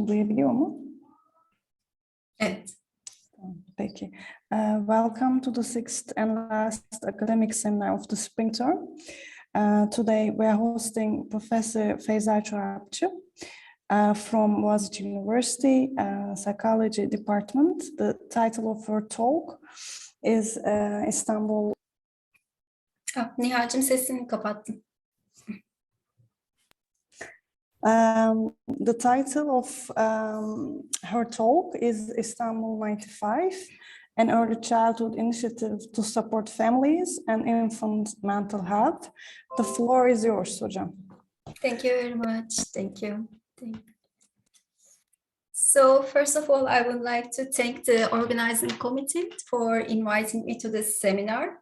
Beni duyabiliyor mu? Evet. Peki. Welcome to the sixth and last academic seminar of the spring term. Today we are hosting Professor Feyza Çorapçı from Boğaziçi University Psychology Department. The title of her talk is Istanbul. Nihal'cim sesini kapattım. The title of her talk is Istanbul 95, an early childhood initiative to support families and infant mental health. The floor is yours, hocam. Thank you very much. Thank you. So first of all, I would like to thank the organizing committee for inviting me to this seminar.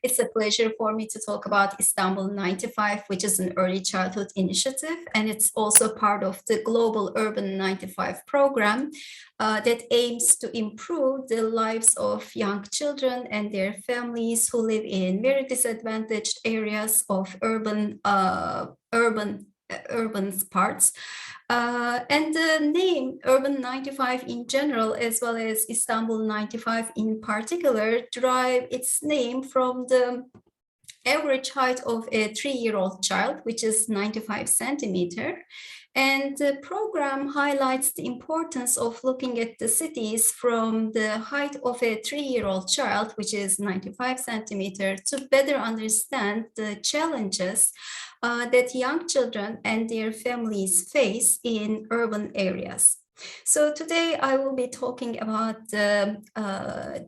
It's a pleasure for me to talk about Istanbul 95, which is an early childhood initiative, and it's also part of the Global Urban 95 program that aims to improve the lives of young children and their families who live in very disadvantaged areas of urban parts. And the name Urban 95 in general, as well as Istanbul 95 in particular, derive its name from the average height of a 3-year-old child, which is 95 centimeters. And the program highlights the importance of looking at the cities from the height of a 3-year-old child, which is 95 centimeters, to better understand the challenges that young children and their families face in urban areas. So today I will be talking about the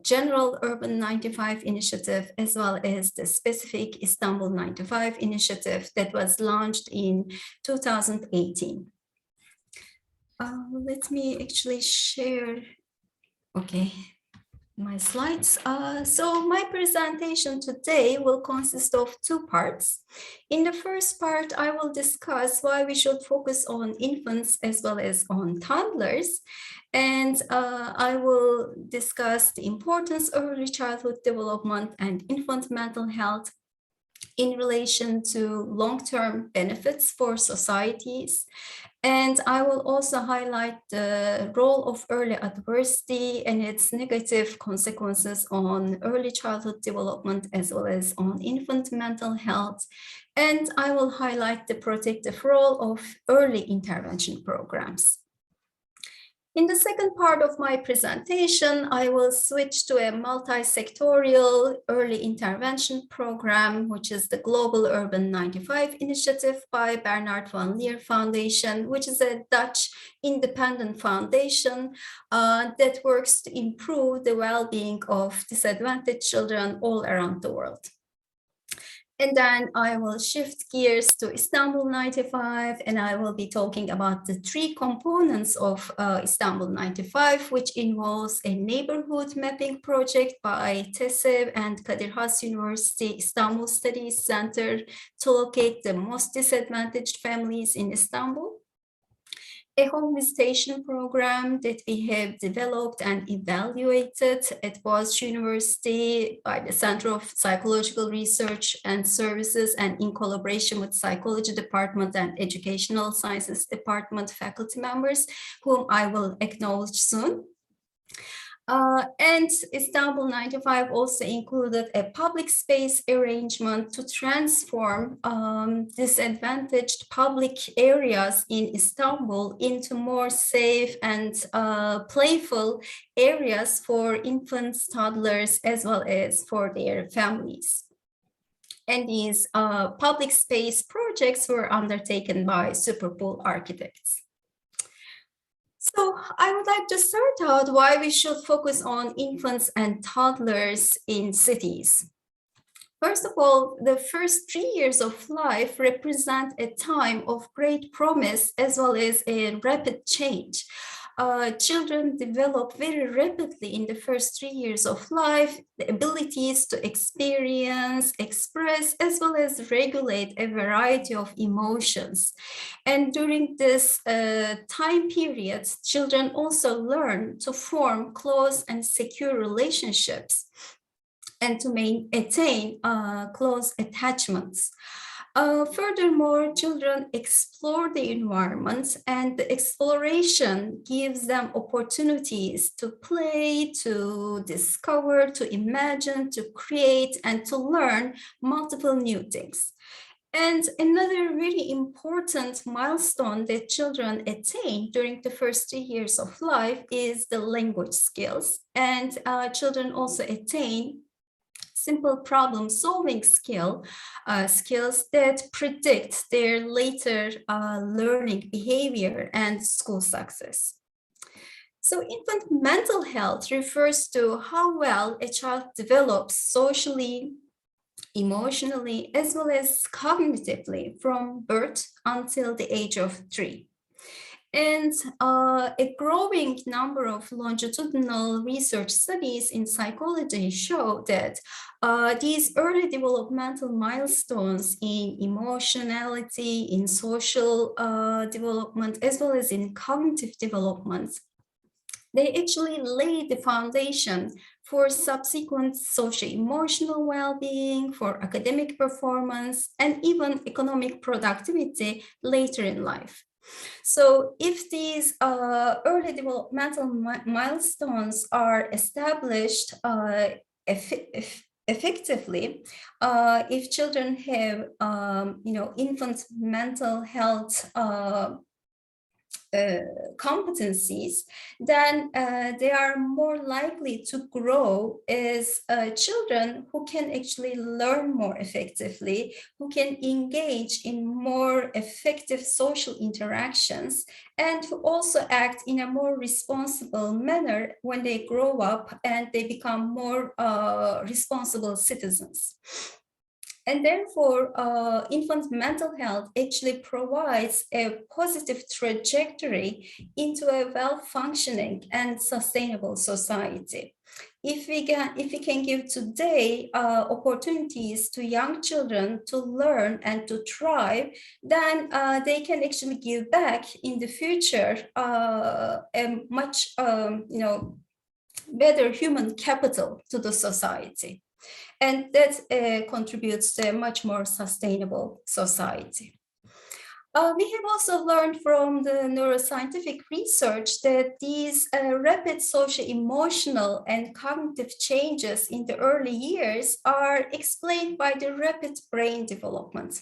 general Urban 95 initiative, as well as the specific Istanbul 95 initiative that was launched in 2018. Let me actually share, my slides. So my presentation today will consist of 2 parts. In the first part, I will discuss why we should focus on infants as well as on toddlers. And I will discuss the importance of early childhood development and infant mental health in relation to long-term benefits for societies. And I will also highlight the role of early adversity and its negative consequences on early childhood development as well as on infant mental health. And I will highlight the protective role of early intervention programs. In the second part of my presentation, I will switch to a multi-sectorial early intervention program, which is the Global Urban 95 initiative by Bernard van Leer Foundation, which is a Dutch independent foundation that works to improve the well-being of disadvantaged children all around the world. And then I will shift gears to Istanbul 95, and I will be talking about the 3 components of Istanbul 95, which involves a neighborhood mapping project by TESEV and Kadir Has University Istanbul Studies Center to locate the most disadvantaged families in Istanbul. A home visitation program that we have developed and evaluated at Boğaziçi University by the Center of Psychological Research and Services, and in collaboration with Psychology Department and Educational Sciences Department faculty members, whom I will acknowledge soon. And Istanbul 95 also included a public space arrangement to transform disadvantaged public areas in Istanbul into more safe and playful areas for infants, toddlers, as well as for their families. And these public space projects were undertaken by Superpool architects. So I would like to start out why we should focus on infants and toddlers in cities. First of all, the first 3 years of life represent a time of great promise as well as a rapid change. Children develop very rapidly in the first 3 years of life, the abilities to experience, express, as well as regulate a variety of emotions. And during this time period, children also learn to form close and secure relationships and to attain close attachments. Furthermore, children explore the environment, and the exploration gives them opportunities to play, to discover, to imagine, to create, and to learn multiple new things. And another very important milestone that children attain during the first 3 years of life is the language skills. And children also attain simple problem-solving skills that predict their later learning behavior and school success. So infant mental health refers to how well a child develops socially, emotionally, as well as cognitively from birth until the age of 3. And a growing number of longitudinal research studies in psychology show that these early developmental milestones in emotionality, in social development, as well as in cognitive development, they actually lay the foundation for subsequent socio-emotional well-being, for academic performance, and even economic productivity later in life. So if these early developmental milestones are established effectively, if children have, infant mental health competencies, then they are more likely to grow as children who can actually learn more effectively, who can engage in more effective social interactions, and who also act in a more responsible manner when they grow up and they become more responsible citizens. And therefore, infant mental health actually provides a positive trajectory into a well-functioning and sustainable society. If we can give today opportunities to young children to learn and to thrive, then they can actually give back in the future a much better human capital to the society. And that contributes to a much more sustainable society. We have also learned from the neuroscientific research that these rapid socio-emotional and cognitive changes in the early years are explained by the rapid brain development.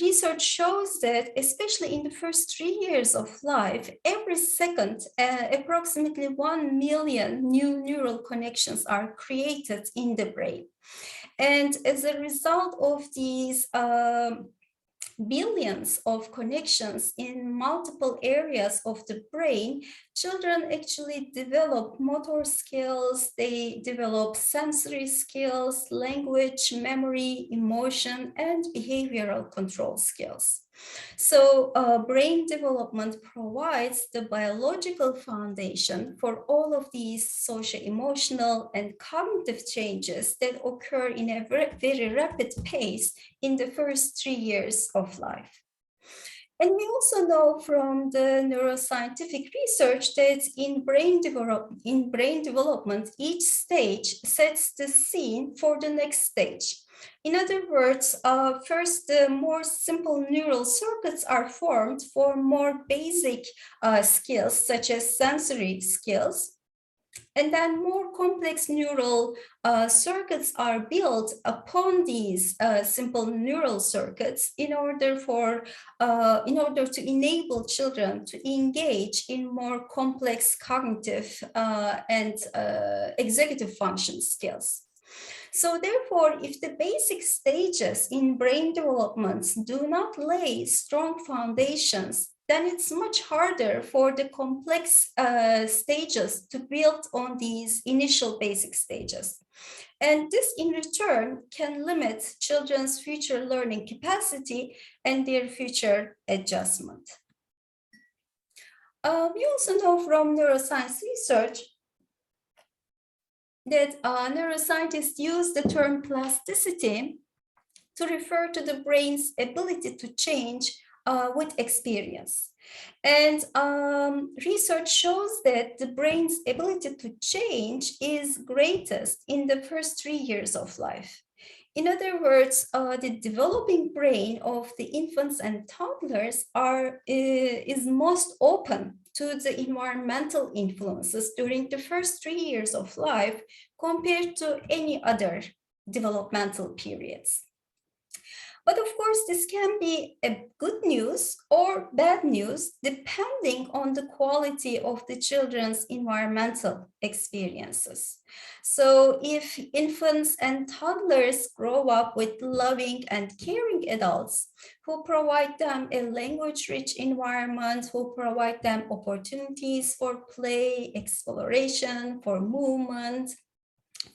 Research shows that, especially in the first 3 years of life, every second, approximately 1 million new neural connections are created in the brain. And as a result of these billions of connections in multiple areas of the brain, children actually develop motor skills, they develop sensory skills, language, memory, emotion, and behavioral control skills. So brain development provides the biological foundation for all of these socio-emotional and cognitive changes that occur in a very rapid pace in the first 3 years of life. And we also know from the neuroscientific research that in brain development, each stage sets the scene for the next stage. In other words, first, the more simple neural circuits are formed for more basic skills, such as sensory skills. And then more complex neural circuits are built upon these simple neural circuits in order to enable children to engage in more complex cognitive and executive function skills. So therefore, if the basic stages in brain development do not lay strong foundations, then it's much harder for the complex stages to build on these initial basic stages. And this in return can limit children's future learning capacity and their future adjustment. We also know from neuroscience research that neuroscientists use the term plasticity to refer to the brain's ability to change with experience. And research shows that the brain's ability to change is greatest in the first 3 years of life. In other words, the developing brain of the infants and toddlers is most open to the environmental influences during the first 3 years of life compared to any other developmental periods. But of course, this can be a good news or bad news depending on the quality of the children's environmental experiences. So if infants and toddlers grow up with loving and caring adults who provide them a language-rich environment, who provide them opportunities for play, exploration, for movement,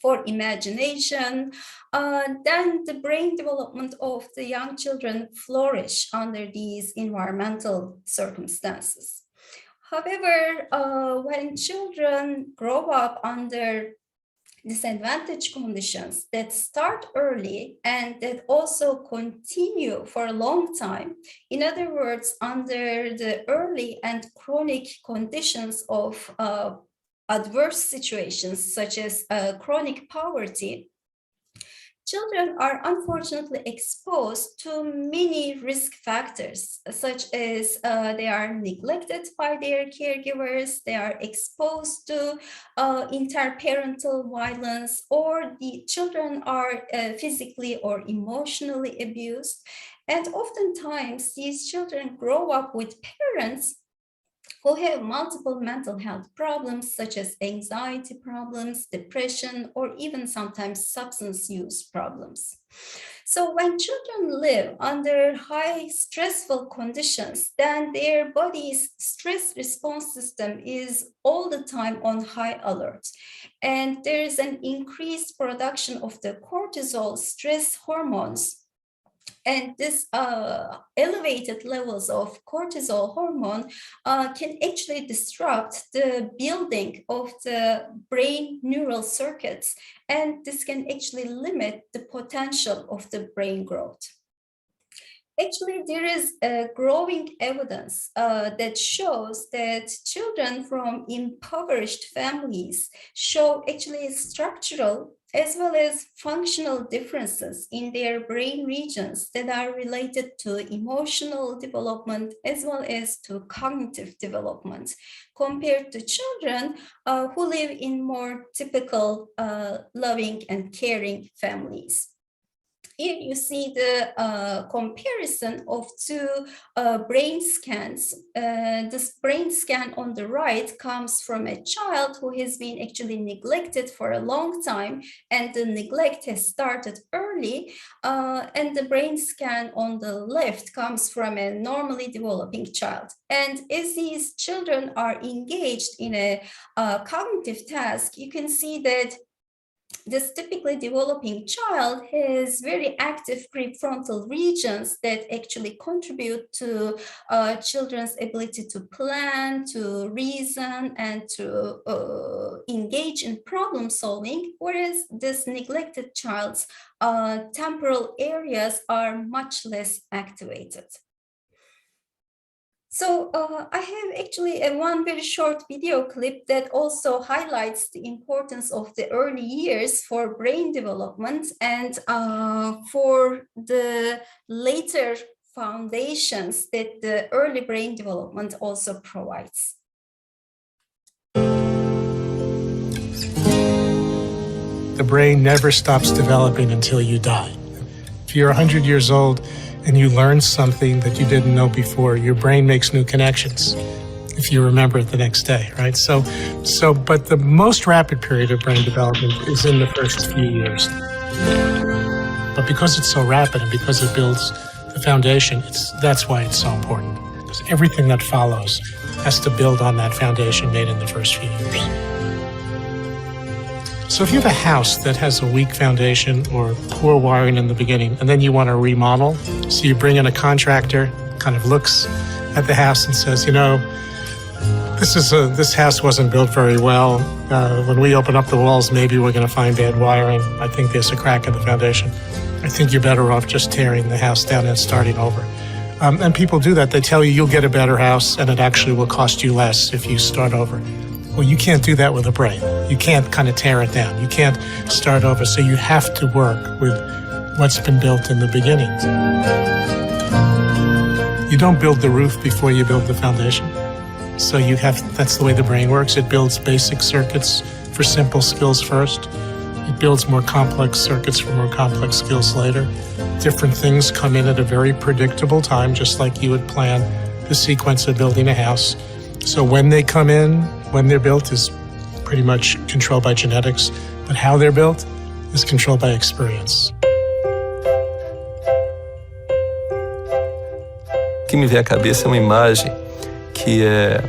for imagination, then the brain development of the young children flourish under these environmental circumstances. However, when children grow up under disadvantaged conditions that start early and that also continue for a long time, in other words, under the early and chronic conditions of adverse situations such as chronic poverty, children are unfortunately exposed to many risk factors, such as they are neglected by their caregivers, they are exposed to interparental violence, or the children are physically or emotionally abused. And oftentimes, these children grow up with parents who have multiple mental health problems such as anxiety problems, depression, or even sometimes substance use problems. So when children live under high stressful conditions, then their body's stress response system is all the time on high alert. And there is an increased production of the cortisol stress hormones. And this elevated levels of cortisol hormone can actually disrupt the building of the brain neural circuits, and this can actually limit the potential of the brain growth. Actually, there is growing evidence that shows that children from impoverished families show actually structural as well as functional differences in their brain regions that are related to emotional development as well as to cognitive development compared to children who live in more typical loving and caring families. Here you see the comparison of two brain scans. This brain scan on the right comes from a child who has been actually neglected for a long time, and the neglect has started early. And the brain scan on the left comes from a normally developing child. And as these children are engaged in a cognitive task, you can see that this typically developing child has very active prefrontal regions that actually contribute to children's ability to plan, to reason, and to engage in problem solving, whereas this neglected child's temporal areas are much less activated. So I have actually one very short video clip that also highlights the importance of the early years for brain development and for the later foundations that the early brain development also provides. The brain never stops developing until you die. If you're 100 years old, and you learn something that you didn't know before, your brain makes new connections if you remember it the next day, right? But the most rapid period of brain development is in the first few years. But because it's so rapid and because it builds the foundation, that's why it's so important. Because everything that follows has to build on that foundation made in the first few years. So if you have a house that has a weak foundation or poor wiring in the beginning, and then you want to remodel, so you bring in a contractor, kind of looks at the house and says, you know, this house wasn't built very well. When we open up the walls, maybe we're going to find bad wiring. I think there's a crack in the foundation. I think you're better off just tearing the house down and starting over. And people do that. They tell you you'll get a better house, and it actually will cost you less if you start over. Well, you can't do that with a brain. You can't kind of tear it down. You can't start over. So you have to work with what's been built in the beginning. You don't build the roof before you build the foundation. So that's the way the brain works. It builds basic circuits for simple skills first. It builds more complex circuits for more complex skills later. Different things come in at a very predictable time, just like you would plan the sequence of building a house. So when they come in, when they're built is pretty much controlled by genetics, but how they're built is controlled by experience. O que me vem à cabeça é uma imagem que é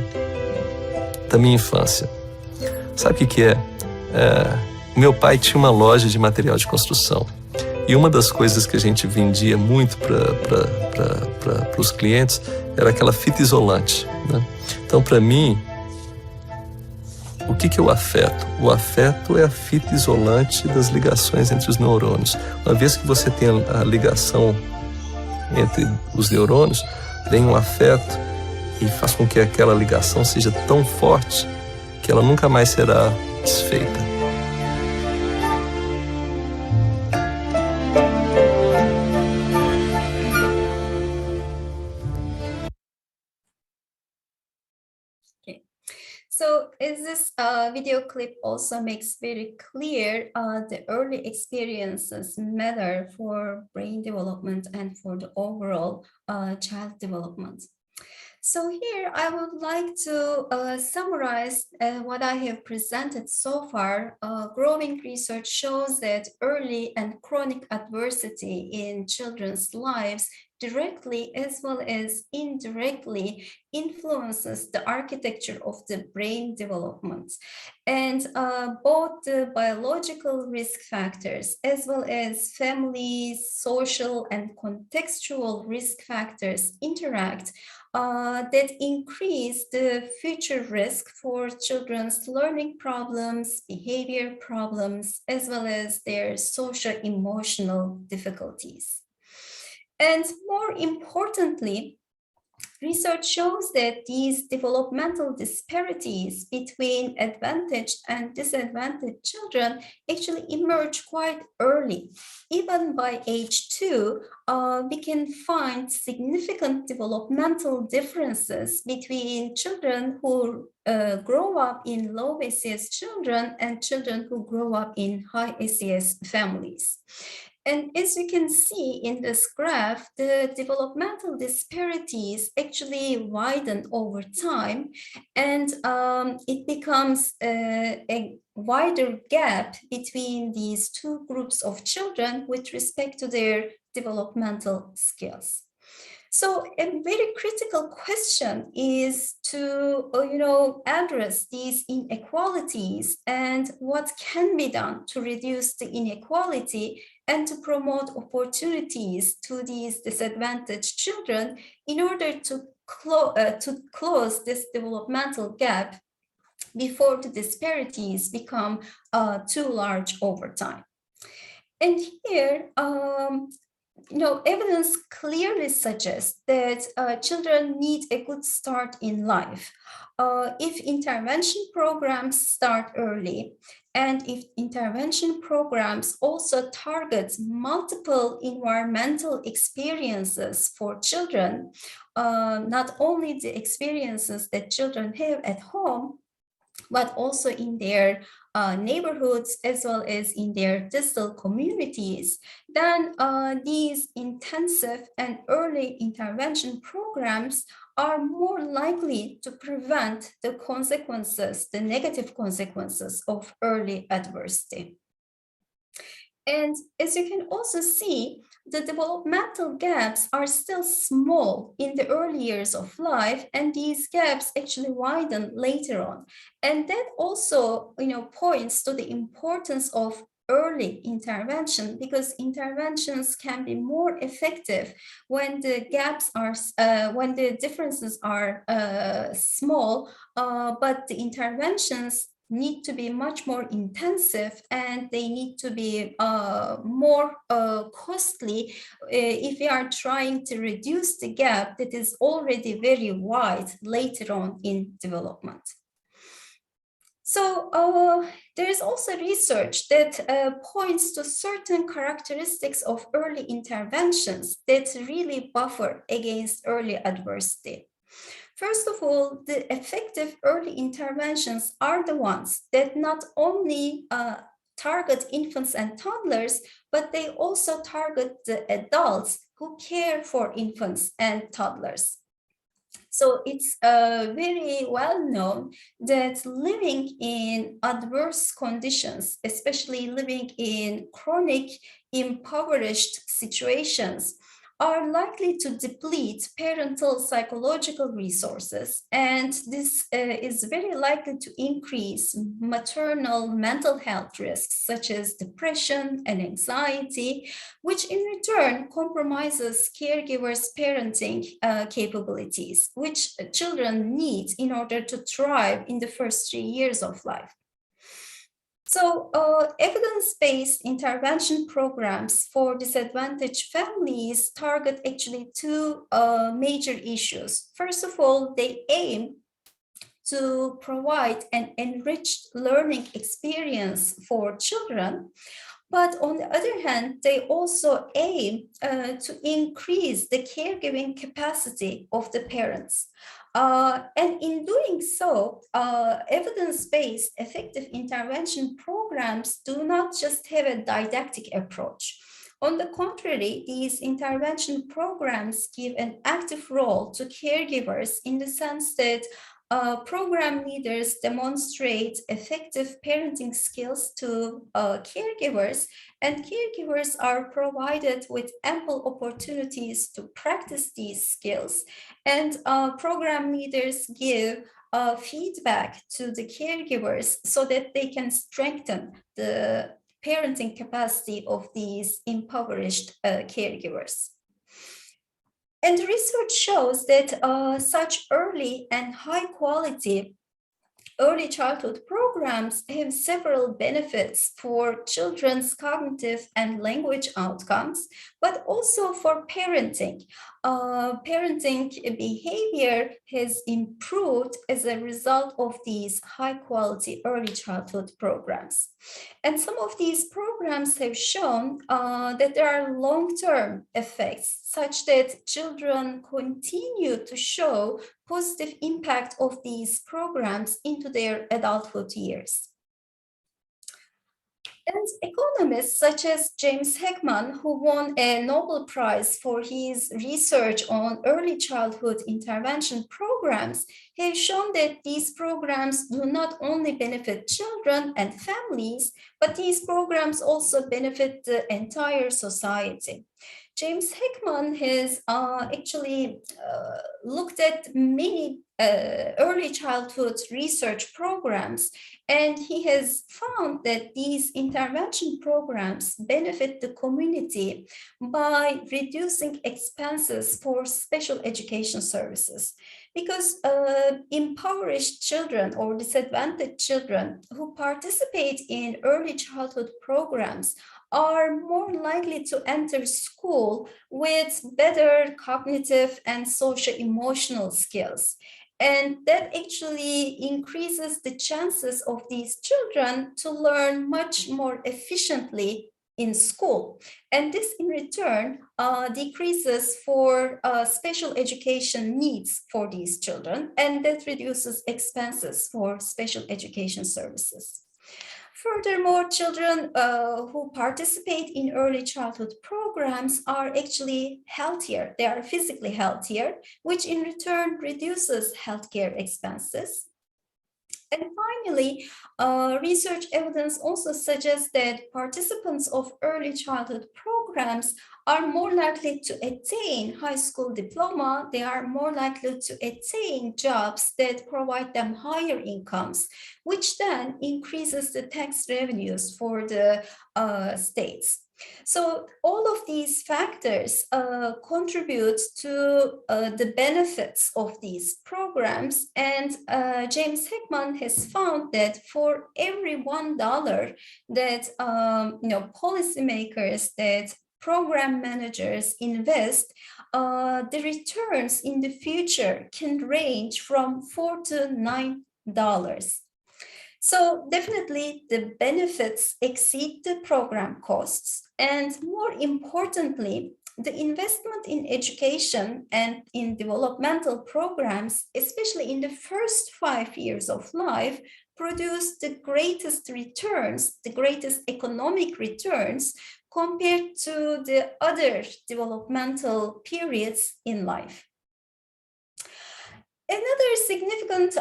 da minha infância. Sabe o que é? Meu pai tinha uma loja de material de construção. E uma das coisas que a gente vendia muito para os clientes era aquela fita isolante, né? Então, para mim, o que é o afeto? O afeto é a fita isolante das ligações entre os neurônios. Uma vez que você tem a ligação entre os neurônios, vem um afeto e faz com que aquela ligação seja tão forte que ela nunca mais será desfeita. So as this video clip also makes very clear, the early experiences matter for brain development and for the overall child development. So here I would like to summarize what I have presented so far. Growing research shows that early and chronic adversity in children's lives directly as well as indirectly influences the architecture of the brain development. And both the biological risk factors as well as family, social, and contextual risk factors interact that increase the future risk for children's learning problems, behavior problems, as well as their social-emotional difficulties. And more importantly, research shows that these developmental disparities between advantaged and disadvantaged children actually emerge quite early. Even by age 2, we can find significant developmental differences between children who grow up in low SES children and children who grow up in high SES families. And as you can see in this graph, the developmental disparities actually widen over time, and it becomes a wider gap between these two groups of children with respect to their developmental skills. So a very critical question is to address these inequalities and what can be done to reduce the inequality and to promote opportunities to these disadvantaged children in order to close this developmental gap before the disparities become too large over time. And here, evidence clearly suggests that children need a good start in life. If intervention programs start early, and if intervention programs also target multiple environmental experiences for children, not only the experiences that children have at home, but also in their neighborhoods as well as in their distal communities, then these intensive and early intervention programs are more likely to prevent the consequences, the negative consequences of early adversity. And as you can also see, the developmental gaps are still small in the early years of life, and these gaps actually widen later on. And that also, points to the importance of early intervention, because interventions can be more effective when the gaps are, when the differences are small, but the interventions need to be much more intensive, and they need to be more costly if we are trying to reduce the gap that is already very wide later on in development. So there is also research that points to certain characteristics of early interventions that really buffer against early adversity. First of all, the effective early interventions are the ones that not only target infants and toddlers, but they also target the adults who care for infants and toddlers. So it's very well known that living in adverse conditions, especially living in chronic impoverished situations, are likely to deplete parental psychological resources, and this is very likely to increase maternal mental health risks such as depression and anxiety, which in return compromises caregivers' parenting capabilities, which children need in order to thrive in the first 3 years of life. So evidence-based intervention programs for disadvantaged families target actually two major issues. First of all, they aim to provide an enriched learning experience for children. But on the other hand, they also aim to increase the caregiving capacity of the parents. And in doing so, evidence-based effective intervention programs do not just have a didactic approach. On the contrary, these intervention programs give an active role to caregivers in the sense that program leaders demonstrate effective parenting skills to caregivers, and caregivers are provided with ample opportunities to practice these skills. And program leaders give feedback to the caregivers so that they can strengthen the parenting capacity of these impoverished caregivers. And research shows that such early and high quality early childhood programs have several benefits for children's cognitive and language outcomes, but also for parenting. Parenting behavior has improved as a result of these high quality early childhood programs. And some of these programs have shown that there are long-term effects such that children continue to show positive impact of these programs into their adulthood years. And economists such as James Heckman, who won a Nobel Prize for his research on early childhood intervention programs, have shown that these programs do not only benefit children and families, but these programs also benefit the entire society. James Heckman has actually looked at many early childhood research programs, and he has found that these intervention programs benefit the community by reducing expenses for special education services. Because impoverished children or disadvantaged children who participate in early childhood programs are more likely to enter school with better cognitive and social-emotional skills. And that actually increases the chances of these children to learn much more efficiently in school. And this in return decreases for special education needs for these children, and that reduces expenses for special education services. Furthermore, children who participate in early childhood programs are actually healthier. They are physically healthier, which in return reduces healthcare expenses. And finally, research evidence also suggests that participants of early childhood programs are more likely to attain high school diploma. They are more likely to attain jobs that provide them higher incomes, which then increases the tax revenues for the states. So all of these factors contribute to the benefits of these programs, and James Heckman has found that for every $1 that policymakers, that program managers invest, the returns in the future can range from $4 to $9. So definitely the benefits exceed the program costs, and more importantly, the investment in education and in developmental programs, especially in the first 5 years of life, produce the greatest returns, the greatest economic returns compared to the other developmental periods in life. Another significant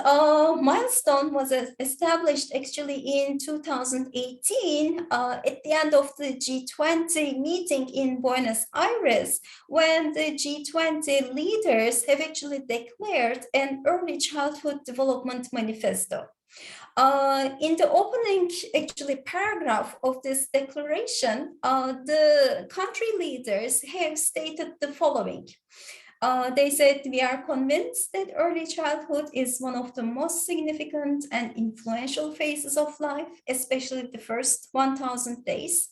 milestone was established actually in 2018 at the end of the G20 meeting in Buenos Aires, when the G20 leaders have actually declared an early childhood development manifesto. In the opening actually paragraph of this declaration, the country leaders have stated the following. They said, we are convinced that early childhood is one of the most significant and influential phases of life, especially the first 1,000 days.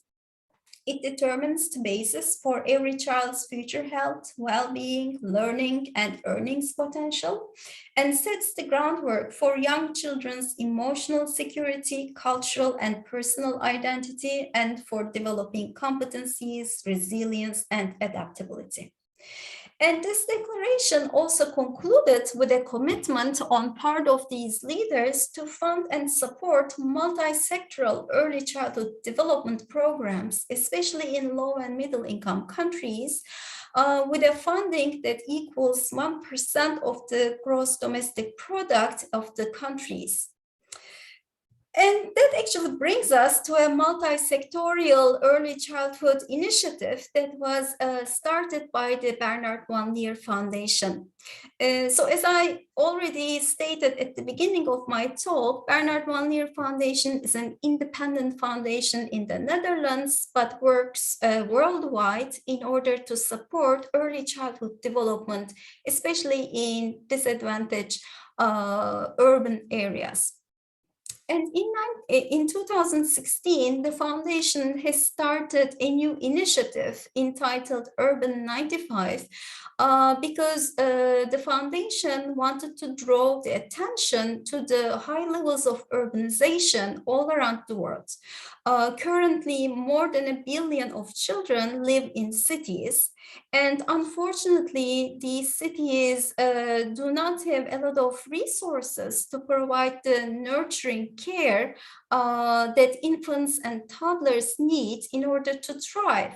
It determines the basis for every child's future health, well-being, learning, and earnings potential, and sets the groundwork for young children's emotional security, cultural and personal identity, and for developing competencies, resilience, and adaptability. And this declaration also concluded with a commitment on part of these leaders to fund and support multi-sectoral early childhood development programs, especially in low and middle income countries, with a funding that equals 1% of the gross domestic product of the countries. And that actually brings us to a multi-sectorial early childhood initiative that was started by the Bernard Van Leer Foundation. So as I already stated at the beginning of my talk, Bernard Van Leer Foundation is an independent foundation in the Netherlands, but works worldwide in order to support early childhood development, especially in disadvantaged urban areas. And in 2016, the foundation has started a new initiative entitled Urban 95 because the foundation wanted to draw the attention to the high levels of urbanization all around the world. Currently, more than 1 billion of children live in cities. And unfortunately, these cities do not have a lot of resources to provide the nurturing care that infants and toddlers need in order to thrive.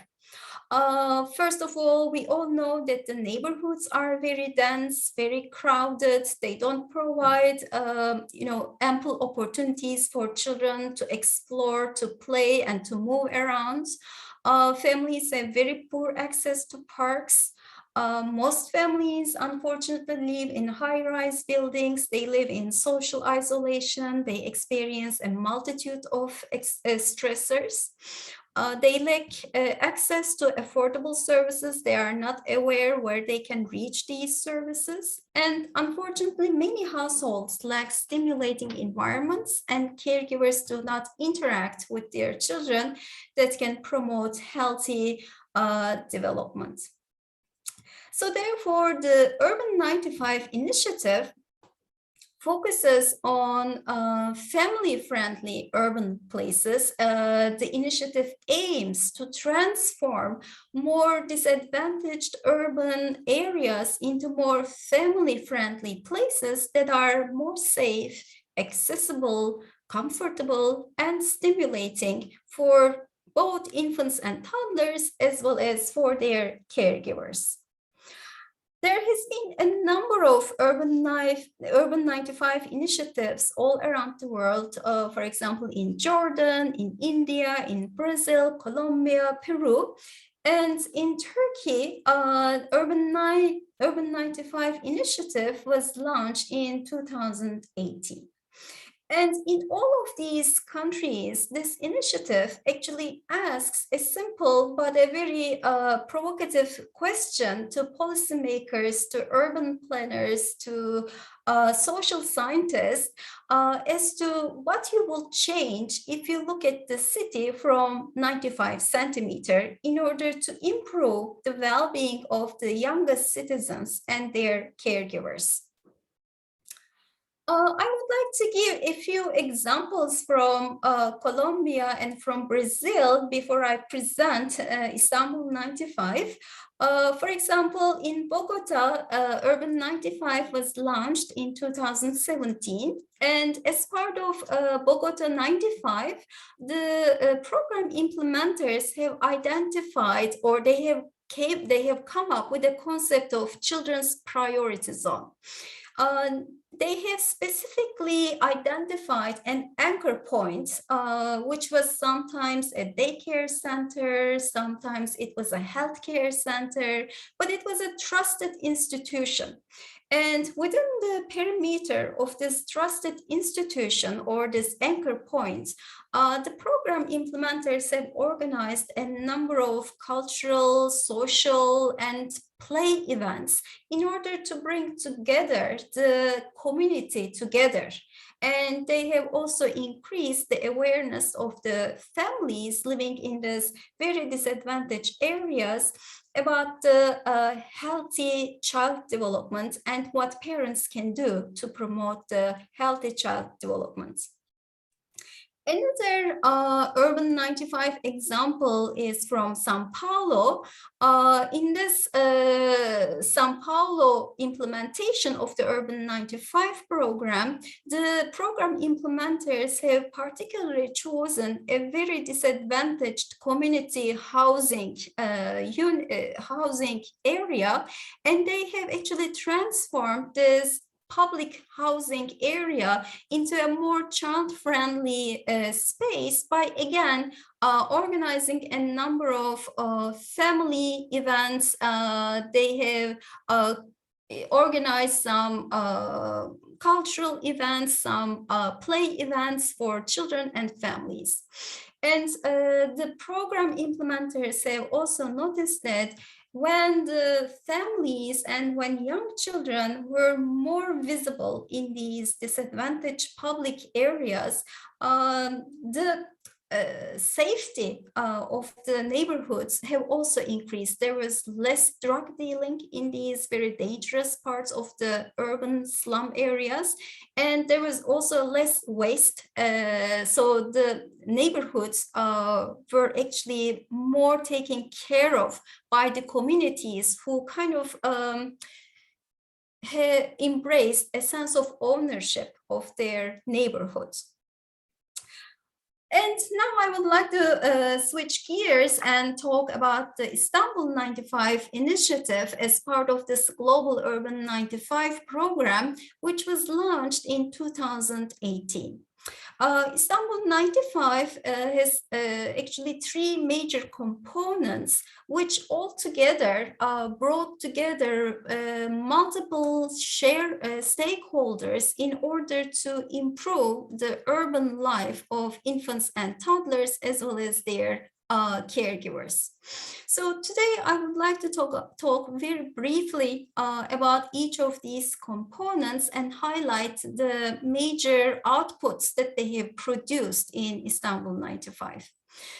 First of all, we all know that the neighborhoods are very dense, very crowded. They don't provide, ample opportunities for children to explore, to play, and to move around. Families have very poor access to parks. Most families, unfortunately, live in high-rise buildings. They live in social isolation. They experience a multitude of stressors. They lack access to affordable services. They are not aware where they can reach these services. And unfortunately, many households lack stimulating environments, and caregivers do not interact with their children that can promote healthy development. So therefore, the Urban 95 initiative focuses on family-friendly urban places. The initiative aims to transform more disadvantaged urban areas into more family-friendly places that are more safe, accessible, comfortable, and stimulating for both infants and toddlers, as well as for their caregivers. There has been a number of Urban 95 initiatives all around the world, for example, in Jordan, in India, in Brazil, Colombia, Peru. And in Turkey, Urban 95 initiative was launched in 2018. And in all of these countries, this initiative actually asks a simple but a very provocative question to policymakers, to urban planners, to social scientists as to what you will change if you look at the city from 95 centimeters in order to improve the well-being of the youngest citizens and their caregivers. I would like to give a few examples from Colombia and from Brazil before I present Istanbul 95. For example, in Bogota, Urban 95 was launched in 2017. And as part of Bogota 95, the program implementers have identified, or they have come up with a concept of children's priority zone. They have specifically identified an anchor point, which was sometimes a daycare center, sometimes it was a healthcare center, but it was a trusted institution. And within the perimeter of this trusted institution or this anchor point, the program implementers have organized a number of cultural, social, and play events in order to bring together the community together. And they have also increased the awareness of the families living in these very disadvantaged areas about the healthy child development and what parents can do to promote the healthy child development. Another Urban 95 example is from Sao Paulo. In this Sao Paulo implementation of the Urban 95 program, the program implementers have particularly chosen a very disadvantaged community housing housing area, and they have actually transformed this public housing area into a more child-friendly space by, again, organizing a number of family events. They have organized some cultural events, some play events for children and families. And the program implementers have also noticed that when the families and when young children were more visible in these disadvantaged public areas, the safety of the neighborhoods have also increased. There was less drug dealing in these very dangerous parts of the urban slum areas, and there was also less waste. So the neighborhoods were actually more taken care of by the communities who kind of embraced a sense of ownership of their neighborhoods. And now I would like to switch gears and talk about the Istanbul 95 initiative as part of this Global Urban 95 program, which was launched in 2018. Istanbul 95 has actually three major components, which altogether brought together multiple stakeholders in order to improve the urban life of infants and toddlers, as well as their caregivers. So today I would like to talk very briefly about each of these components and highlight the major outputs that they have produced in Istanbul 95.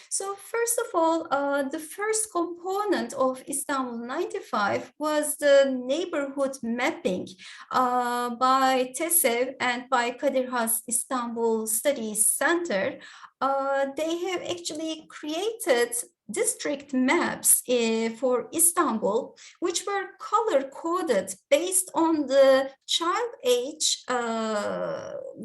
So first of all, the first component of Istanbul 95 was the neighborhood mapping by TESEV and by Kadir Has Istanbul Studies Center. They have actually created district maps for Istanbul, which were color-coded based on the child age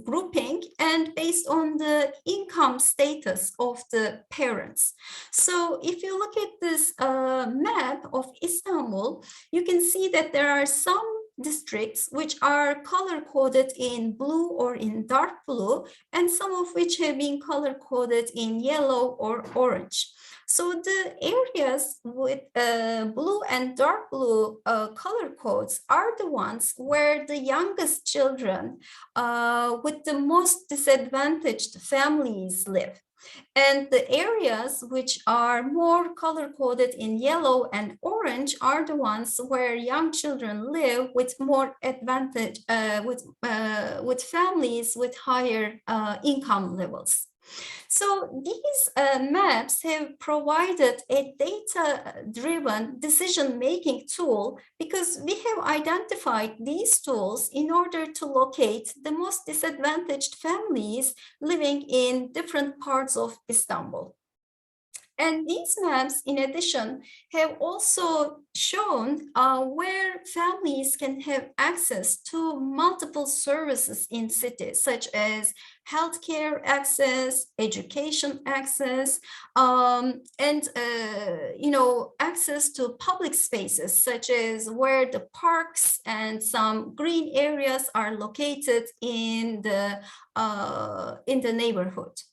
grouping and based on the income status of the parents. So if you look at this map of Istanbul, you can see that there are some districts which are color-coded in blue or in dark blue, and some of which have been color-coded in yellow or orange. So the areas with blue and dark blue color codes are the ones where the youngest children with the most disadvantaged families live. And the areas which are more color-coded in yellow and orange are the ones where young children live with more advantage, with families with higher income levels. So these maps have provided a data-driven decision-making tool because we have identified these tools in order to locate the most disadvantaged families living in different parts of Istanbul. And these maps, in addition, have also shown where families can have access to multiple services in cities, such as healthcare access, education access, and access to public spaces, such as where the parks and some green areas are located in the neighborhood.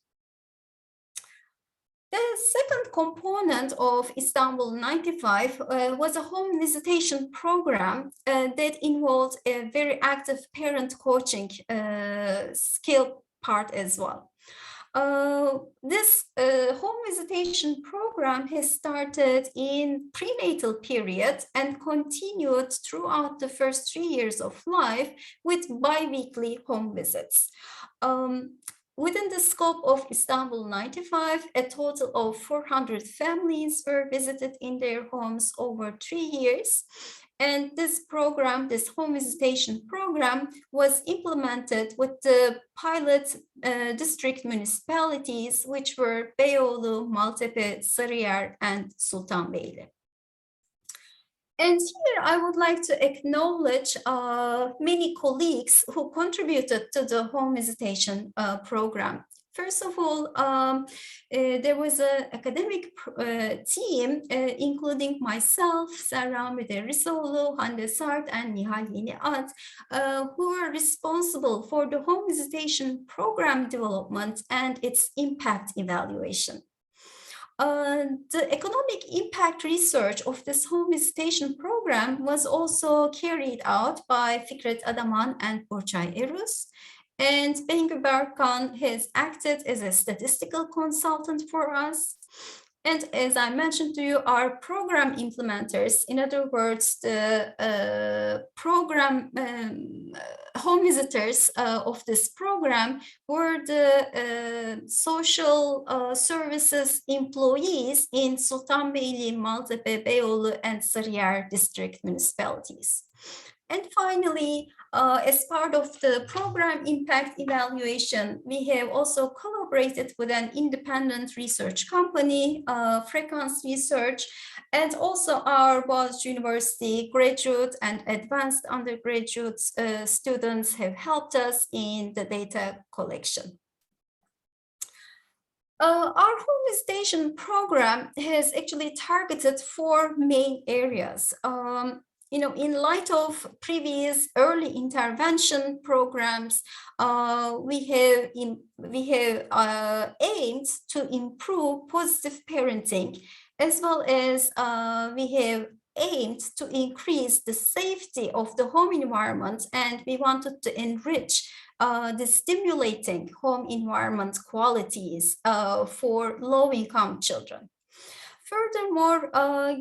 The second component of Istanbul 95 was a home visitation program that involved a very active parent coaching skill part as well. This home visitation program has started in prenatal period and continued throughout the first 3 years of life with bi-weekly home visits. Within the scope of Istanbul 95, a total of 400 families were visited in their homes over 3 years. And this program, this home visitation program, was implemented with the pilot district municipalities, which were Beyoğlu, Maltepe, Sarıyer, and Sultanbeyli. And here I would like to acknowledge many colleagues who contributed to the home visitation program. First of all, there was an academic team, including myself, Serra Müderrisoğlu, Hande Sart, and Nihal Yeniat, who were responsible for the home visitation program development and its impact evaluation. The economic impact research of this home visitation program was also carried out by Fikret Adaman and Burçay Erus. And Bengü Berkan has acted as a statistical consultant for us. And as I mentioned to you, our program implementers, in other words, the program home visitors of this program were the social services employees in Sultanbeyli, Maltepe, Beyoğlu, and Sarıyer district municipalities. And finally, as part of the program impact evaluation, we have also collaborated with an independent research company, Frequence Research, and also our Boğaziçi University graduate and advanced undergraduate students have helped us in the data collection. Our home visitation program has actually targeted 4 main areas. In light of previous early intervention programs, we have aimed to improve positive parenting, as well as we have aimed to increase the safety of the home environment, and we wanted to enrich the stimulating home environment qualities for low-income children. Furthermore,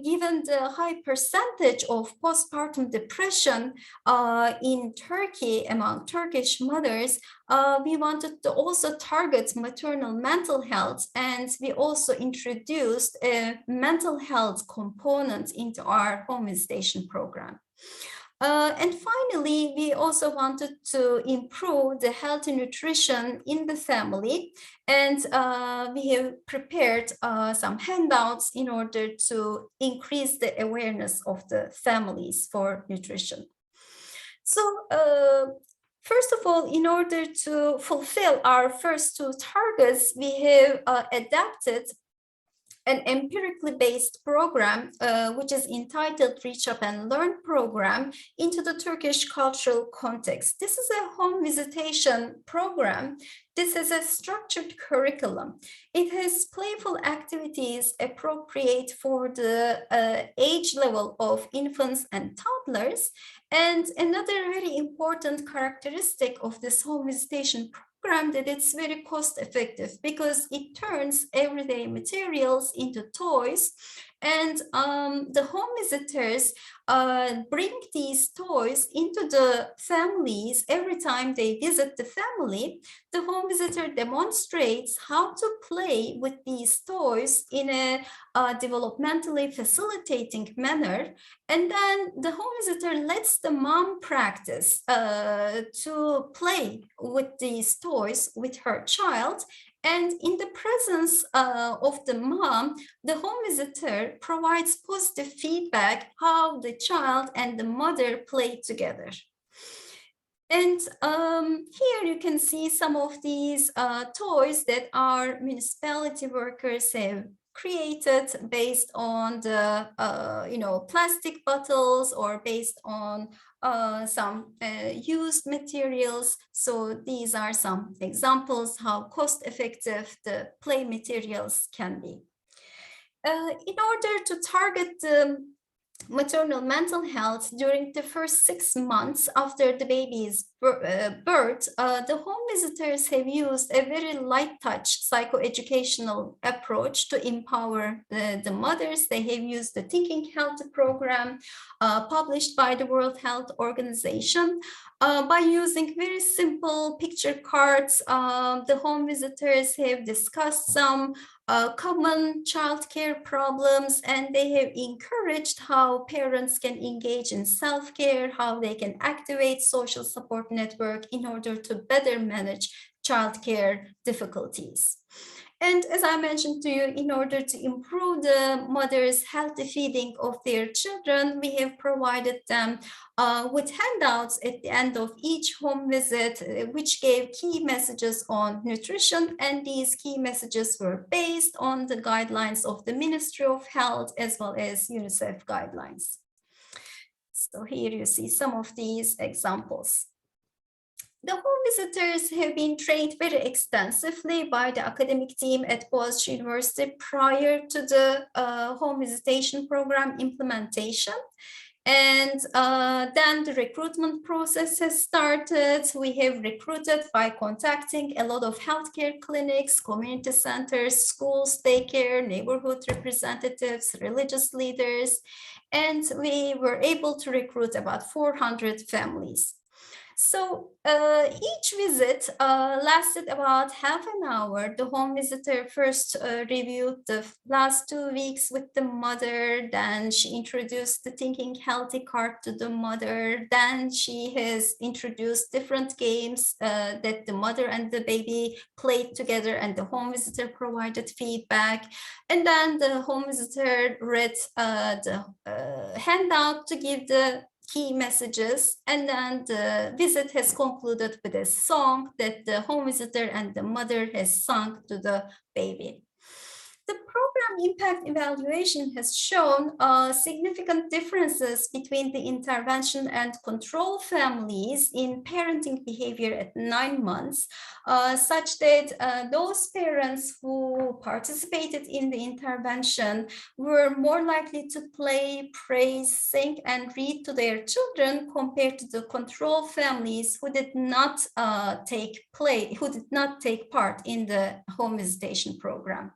given the high percentage of postpartum depression in Turkey among Turkish mothers, we wanted to also target maternal mental health, and we also introduced a mental health component into our home visitation program. And finally, we also wanted to improve the healthy nutrition in the family, and we have prepared some handouts in order to increase the awareness of the families for nutrition. So, first of all, in order to fulfill our first 2 targets, we have adapted an empirically based program, which is entitled Reach Up and Learn program, into the Turkish cultural context. This is a home visitation program. This is a structured curriculum. It has playful activities appropriate for the age level of infants and toddlers. And another very important characteristic of this home visitation program that it's very cost effective because it turns everyday materials into toys, And the home visitors bring these toys into the families every time they visit the family. The home visitor demonstrates how to play with these toys in a developmentally facilitating manner. And then the home visitor lets the mom practice to play with these toys with her child. And in the presence of the mom, the home visitor provides positive feedback how the child and the mother play together. And here you can see some of these toys that our municipality workers have created based on the plastic bottles or based on some used materials. So these are some examples how cost-effective the play materials can be. In order to target the maternal mental health during the first 6 months after the baby's birth, the home visitors have used a very light touch psychoeducational approach to empower the mothers. They have used the Thinking Healthy program published by the World Health Organization. By using very simple picture cards, the home visitors have discussed some common childcare problems, and they have encouraged how parents can engage in self-care, how they can activate social support network in order to better manage childcare difficulties. And as I mentioned to you, in order to improve the mother's healthy feeding of their children, we have provided them with handouts at the end of each home visit, which gave key messages on nutrition. And these key messages were based on the guidelines of the Ministry of Health as well as UNICEF guidelines. So here you see some of these examples. The home visitors have been trained very extensively by the academic team at Boğaziçi University prior to the home visitation program implementation. And then the recruitment process has started. We have recruited by contacting a lot of healthcare clinics, community centers, schools, daycare, neighborhood representatives, religious leaders, and we were able to recruit about 400 families. So each visit lasted about half an hour. The home visitor first reviewed the last 2 weeks with the mother, then she introduced the Thinking Healthy card to the mother, then she has introduced different games that the mother and the baby played together, and the home visitor provided feedback, and then the home visitor read the handout to give the key messages, and then the visit has concluded with a song that the home visitor and the mother has sung to the baby. The program impact evaluation has shown significant differences between the intervention and control families in parenting behavior at 9 months, such that those parents who participated in the intervention were more likely to play, praise, sing, and read to their children compared to the control families who did not take part in the home visitation program.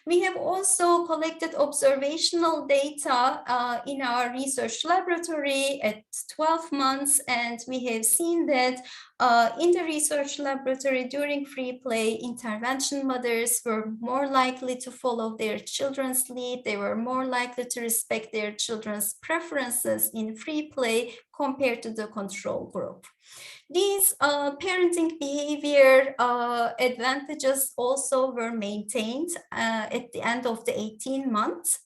We have also collected observational data in our research laboratory at 12 months, and we have seen that in the research laboratory during free play, intervention mothers were more likely to follow their children's lead. They were more likely to respect their children's preferences in free play compared to the control group. These parenting behavior advantages also were maintained at the end of the 18 months.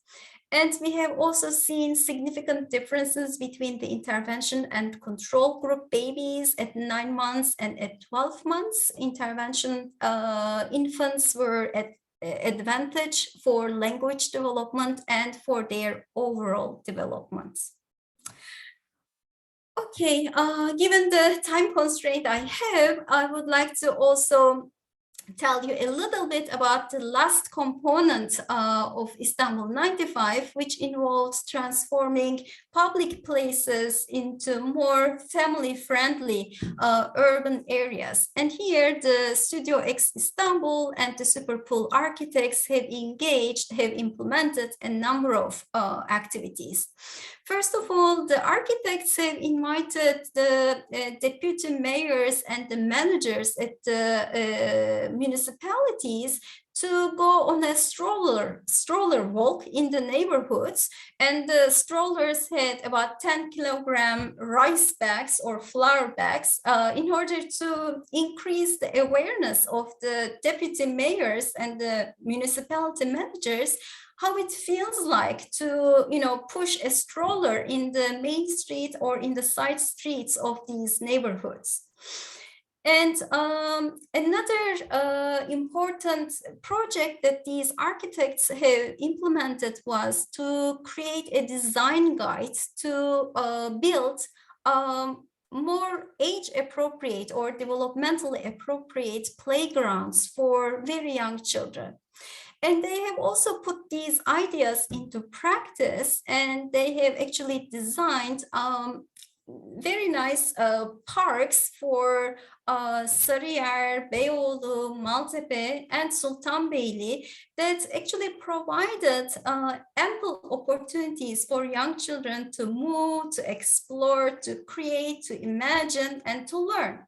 And we have also seen significant differences between the intervention and control group babies at 9 months and at 12 months. Intervention infants were at advantage for language development and for their overall development. Okay, given the time constraint I have, I would like to also tell you a little bit about the last component of Istanbul 95, which involves transforming public places into more family-friendly urban areas. And here the Studio X Istanbul and the Superpool architects have implemented a number of activities. First of all, the architects have invited the deputy mayors and the managers at the municipalities to go on a stroller walk in the neighborhoods, and the strollers had about 10-kilogram rice bags or flour bags in order to increase the awareness of the deputy mayors and the municipality managers how it feels like to, push a stroller in the main street or in the side streets of these neighborhoods. And another important project that these architects have implemented was to create a design guide to build more age-appropriate or developmentally appropriate playgrounds for very young children. And they have also put these ideas into practice, and they have actually designed very nice parks for Sarıyer, Beyoğlu, Maltepe, and Sultanbeyli that actually provided ample opportunities for young children to move, to explore, to create, to imagine, and to learn.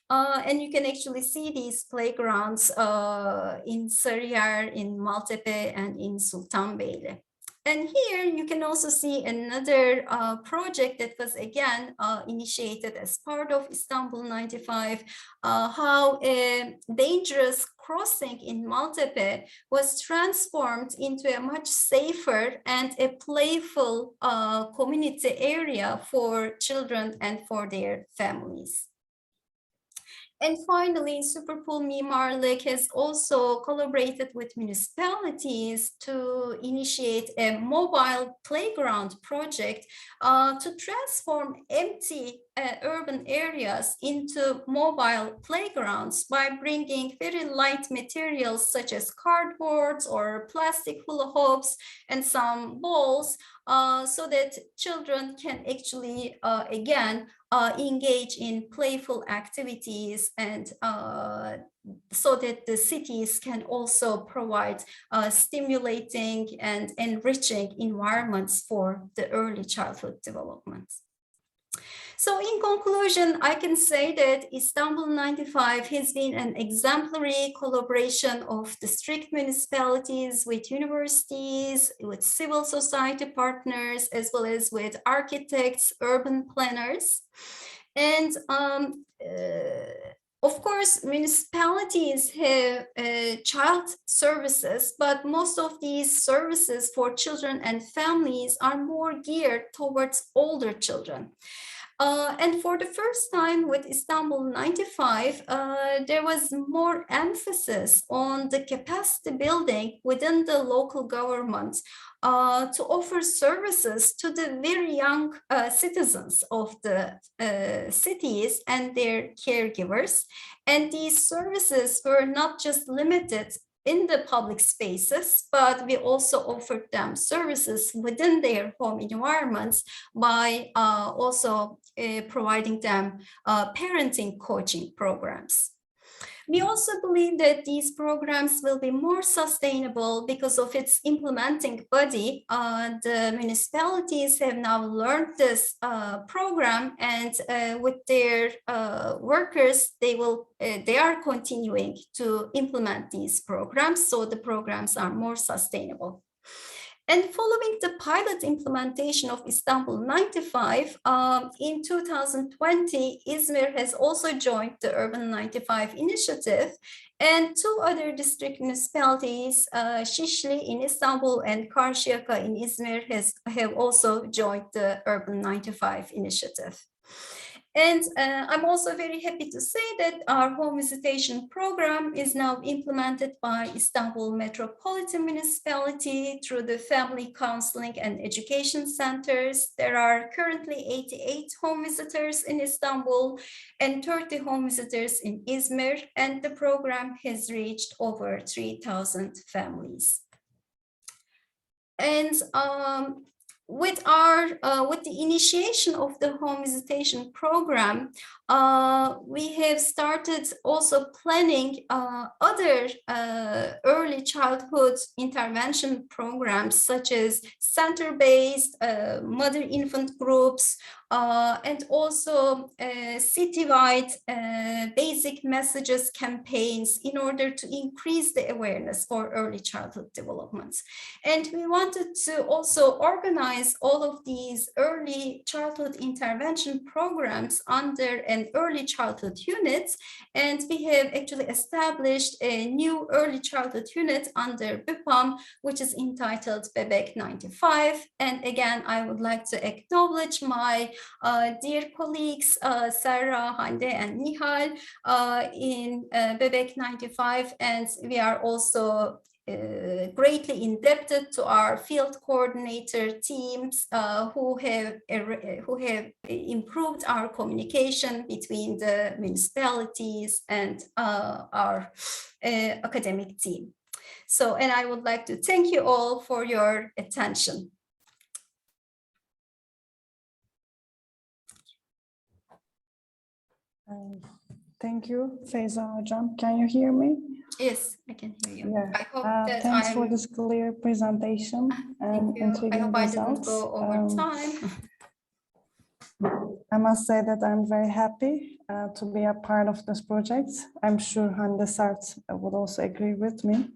And you can actually see these playgrounds in Sarıyer, in Maltepe, and in Sultanbeyli. And here you can also see another project that was again initiated as part of Istanbul 95, how a dangerous crossing in Maltepe was transformed into a much safer and a playful community area for children and for their families. And finally, Superpool Mimarlık has also collaborated with municipalities to initiate a mobile playground project to transform empty urban areas into mobile playgrounds by bringing very light materials such as cardboards or plastic hula hoops and some balls so that children can actually, again, engage in playful activities, and so that the cities can also provide stimulating and enriching environments for the early childhood development. So in conclusion, I can say that Istanbul 95 has been an exemplary collaboration of district municipalities with universities, with civil society partners, as well as with architects, urban planners. And of course, municipalities have child services, but most of these services for children and families are more geared towards older children. And for the first time with Istanbul 95, there was more emphasis on the capacity building within the local government to offer services to the very young citizens of the cities and their caregivers. And these services were not just limited in the public spaces, but we also offered them services within their home environments by also providing them parenting coaching programs. We also believe that these programs will be more sustainable because of its implementing body. The municipalities have now learned this program, and with their workers, they are continuing to implement these programs, so the programs are more sustainable. And following the pilot implementation of Istanbul 95, in 2020, Izmir has also joined the Urban 95 initiative, and two other district municipalities, Şişli in Istanbul and Karşıyaka in Izmir, have also joined the Urban 95 initiative. And I'm also very happy to say that our home visitation program is now implemented by Istanbul Metropolitan Municipality through the Family Counseling and Education Centers. There are currently 88 home visitors in Istanbul and 30 home visitors in Izmir, and the program has reached over 3,000 families. And with the initiation of the home visitation program, we have started also planning other early childhood intervention programs, such as center-based mother-infant groups, and also citywide basic messages campaigns in order to increase the awareness for early childhood development. And we wanted to also organize all of these early childhood intervention programs under an early childhood unit. And we have actually established a new early childhood unit under BÜPAM, which is entitled Bebek 95. And again, I would like to acknowledge my dear colleagues, Sarah, Hande, and Nihal in Bebek 95. And we are also greatly indebted to our field coordinator teams who have improved our communication between the municipalities and our academic team. So, and I would like to thank you all for your attention. Thank you, Feyza Hocam. Can you hear me? Yes, I can hear you. Yeah. I hope that thanks for this clear presentation and intriguing I hope results. I didn't go over time. I must say that I'm very happy to be a part of this project. I'm sure Hande Sart would also agree with me.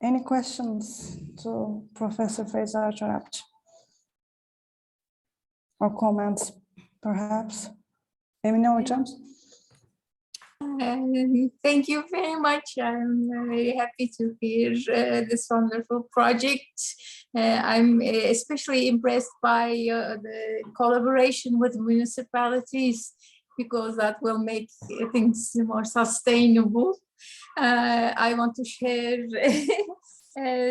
Any questions to Professor Feyza Çorapçı? Or comments, perhaps? Emine Hocam? Thank you very much. I'm very happy to hear this wonderful project. I'm especially impressed by the collaboration with municipalities, because that will make things more sustainable. I want to share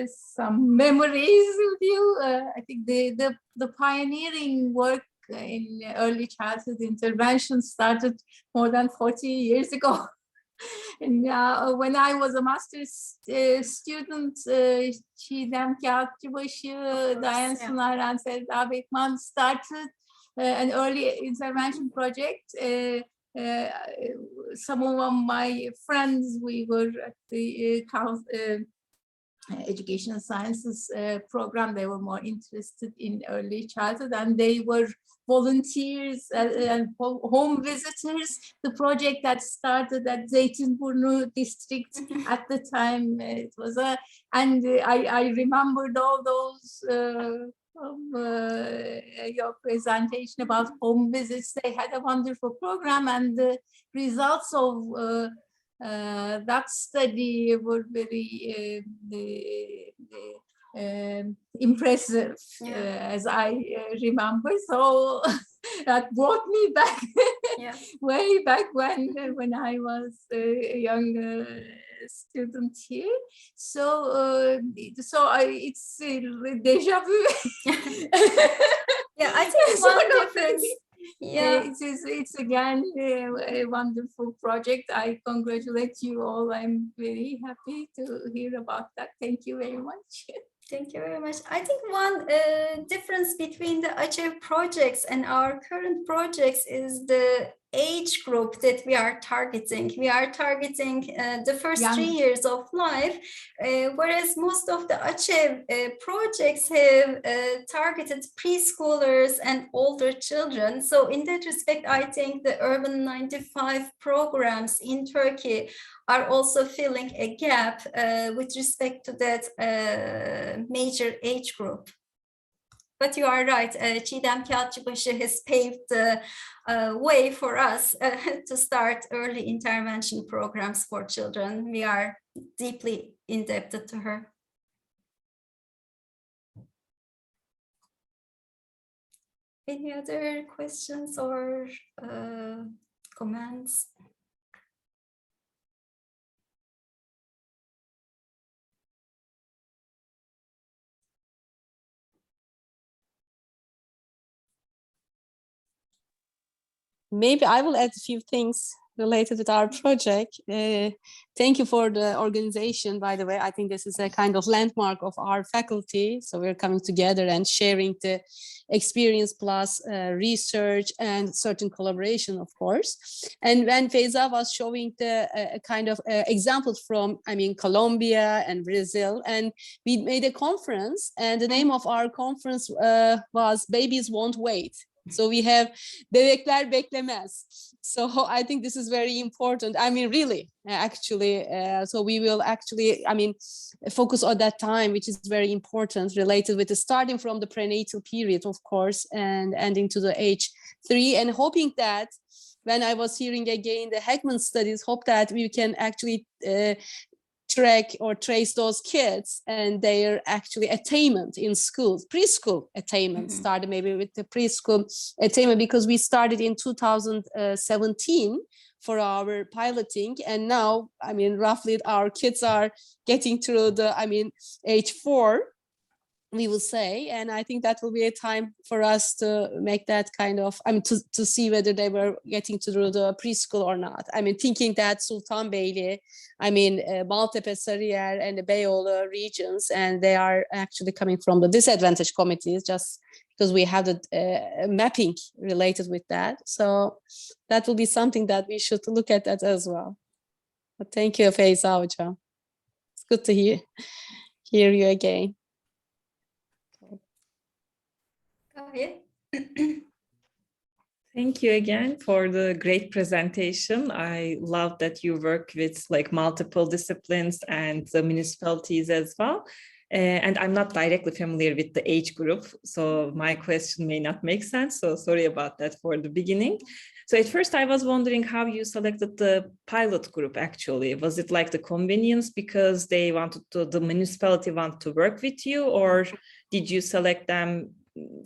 some memories with you. I think the pioneering work in early childhood intervention started more than 40 years ago. And when I was a master's student, Çiğdem Kağıtçıbaşı, Diane Sunar, and Sevda Bekman started an early intervention project. Some of my friends, we were at the education sciences program. They were more interested in early childhood, and they were volunteers and home visitors. The project that started at Zeytinburnu district at the time, it was and I remembered all those your presentation about home visits. They had a wonderful program, and the results of that study were very impressive, as I remember. So that brought me back way back when I was a young student here. So it's deja vu. Yeah, I think one difference. Yeah, it's again a wonderful project. I congratulate you all. I'm very happy to hear about that. Thank you very much. Thank you very much. I think one difference between the AÇEV projects and our current projects is the age group that we are targeting. We are targeting the first 3 years of life, whereas most of the AÇEV projects have targeted preschoolers and older children. So in that respect, I think the Urban 95 programs in Turkey are also filling a gap with respect to that major age group. But you are right, Çiğdem Kağıtçıbaşı has paved the way for us to start early intervention programs for children. We are deeply indebted to her. Any other questions or comments? Maybe I will add a few things related with our project. Thank you for the organization, by the way. I think this is a kind of landmark of our faculty. So we're coming together and sharing the experience plus research and certain collaboration, of course. And when Feyza was showing the kind of examples from, Colombia and Brazil, and we made a conference, and the name of our conference was Babies Won't Wait. So we have bebekler beklemez. So I think this is very important. Really, actually. So we will actually, focus on that time, which is very important, related with the starting from the prenatal period, of course, and ending to the age 3, and hoping that when I was hearing again the Heckman studies, hope that we can actually track or trace those kids and their actually attainment in schools, preschool attainment, started maybe with the preschool attainment, because we started in 2017 for our piloting, and now roughly our kids are getting through the age 4, we will say, and I think that will be a time for us to make that kind of, to see whether they were getting through the preschool or not. Thinking that Sultanbeyli, Maltepe, Sarıyer, and the Beyoğlu regions, and they are actually coming from the disadvantaged communities, just because we have the mapping related with that. So that will be something that we should look at that as well. But thank you, Feyza Hocam. It's good to hear you again. Thank you again for the great presentation. I love that you work with multiple disciplines and the municipalities as well. And I'm not directly familiar with the age group, so my question may not make sense. So sorry about that for the beginning. So at first I was wondering how you selected the pilot group actually. Was it like the convenience because they wanted to, the municipality wanted to work with you, or did you select them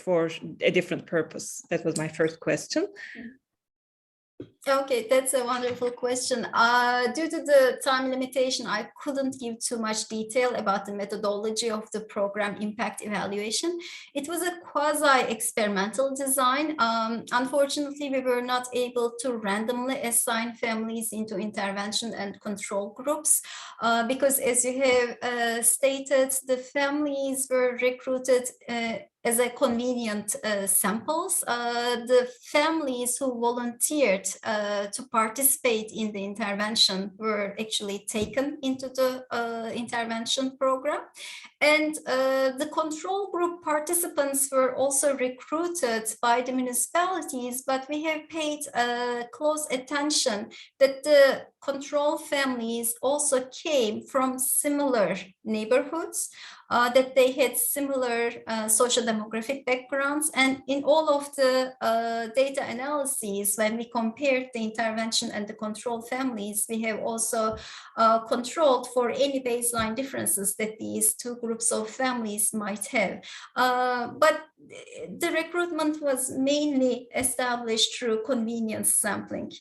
for a different purpose? That was my first question. Okay, that's a wonderful question. Due to the time limitation, I couldn't give too much detail about the methodology of the program impact evaluation. It was a quasi-experimental design. Unfortunately, we were not able to randomly assign families into intervention and control groups because, as you have stated, the families were recruited as a convenient samples. The families who volunteered to participate in the intervention were actually taken into the intervention program. And the control group participants were also recruited by the municipalities, but we have paid close attention that the control families also came from similar neighborhoods, that they had similar socio-demographic backgrounds. And in all of the data analyses, when we compared the intervention and the control families, we have also controlled for any baseline differences that these two groups of families might have. But the recruitment was mainly established through convenience sampling.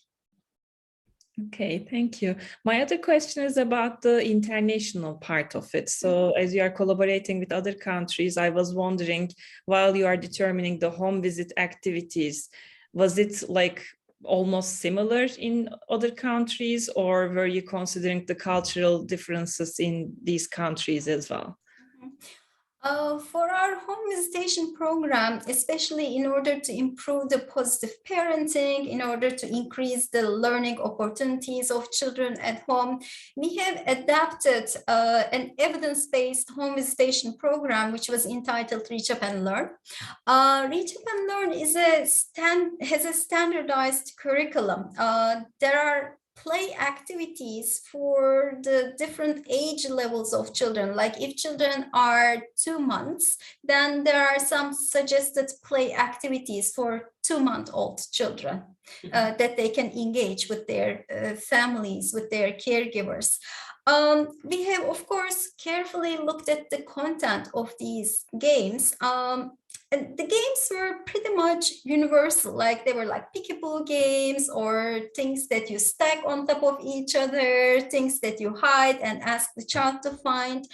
Okay, thank you. My other question is about the international part of it. So as you are collaborating with other countries, I was wondering, while you are determining the home visit activities, was it almost similar in other countries, or were you considering the cultural differences in these countries as well? For our home visitation program, especially in order to improve the positive parenting, in order to increase the learning opportunities of children at home, we have adapted an evidence-based home visitation program, which was entitled Reach Up and Learn. Reach Up and Learn is has a standardized curriculum. There are play activities for the different age levels of children. Like if children are 2 months, then there are some suggested play activities for 2-month-old children that they can engage with their families, with their caregivers. We have, of course, carefully looked at the content of these games. And the games were pretty much universal, like they were like peekaboo games or things that you stack on top of each other, things that you hide and ask the child to find.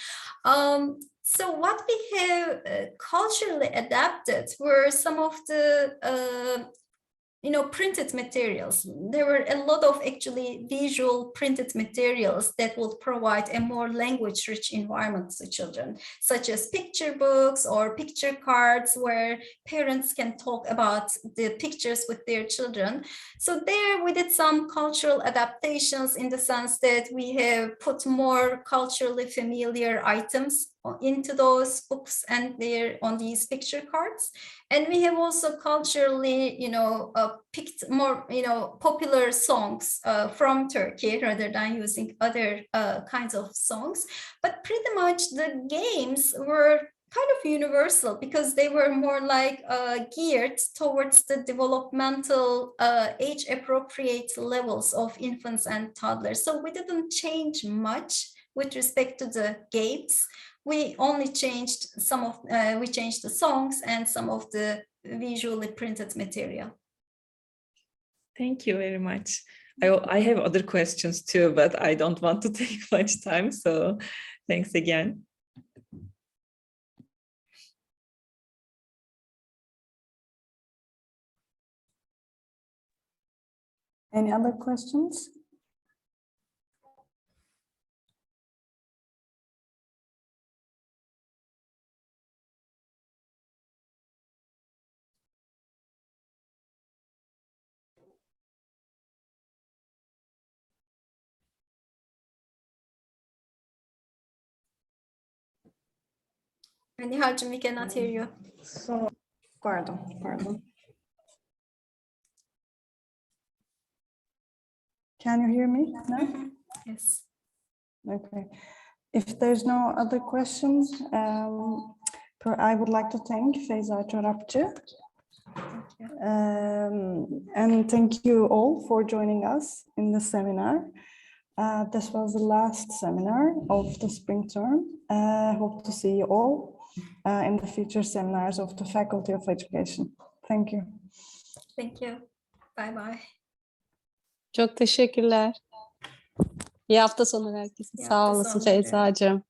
So what we have culturally adapted were some of the printed materials. There were a lot of actually visual printed materials that would provide a more language-rich environment to children, such as picture books or picture cards where parents can talk about the pictures with their children. So there we did some cultural adaptations in the sense that we have put more culturally familiar items into those books and they're on these picture cards. And we have also culturally, picked more, popular songs from Turkey rather than using other kinds of songs. But pretty much the games were kind of universal because they were more like geared towards the developmental age-appropriate levels of infants and toddlers. So we didn't change much with respect to the games. We only changed we changed the songs and some of the visually printed material. Thank you very much. I have other questions too, but I don't want to take much time. So thanks again. Any other questions? Nihal'cığım, we cannot hear you. So, pardon. Can you hear me now? Yes. Okay. If there's no other questions, I would like to thank Feyza Çorapçı. And thank you all for joining us in the seminar. This was the last seminar of the spring term. Hope to see you all in the future seminars of the Faculty of Education. Thank you. Thank you. Bye bye. Çok teşekkürler. İyi hafta sonu herkese. İyi Sağ hafta olasın sonları. Feyzacığım.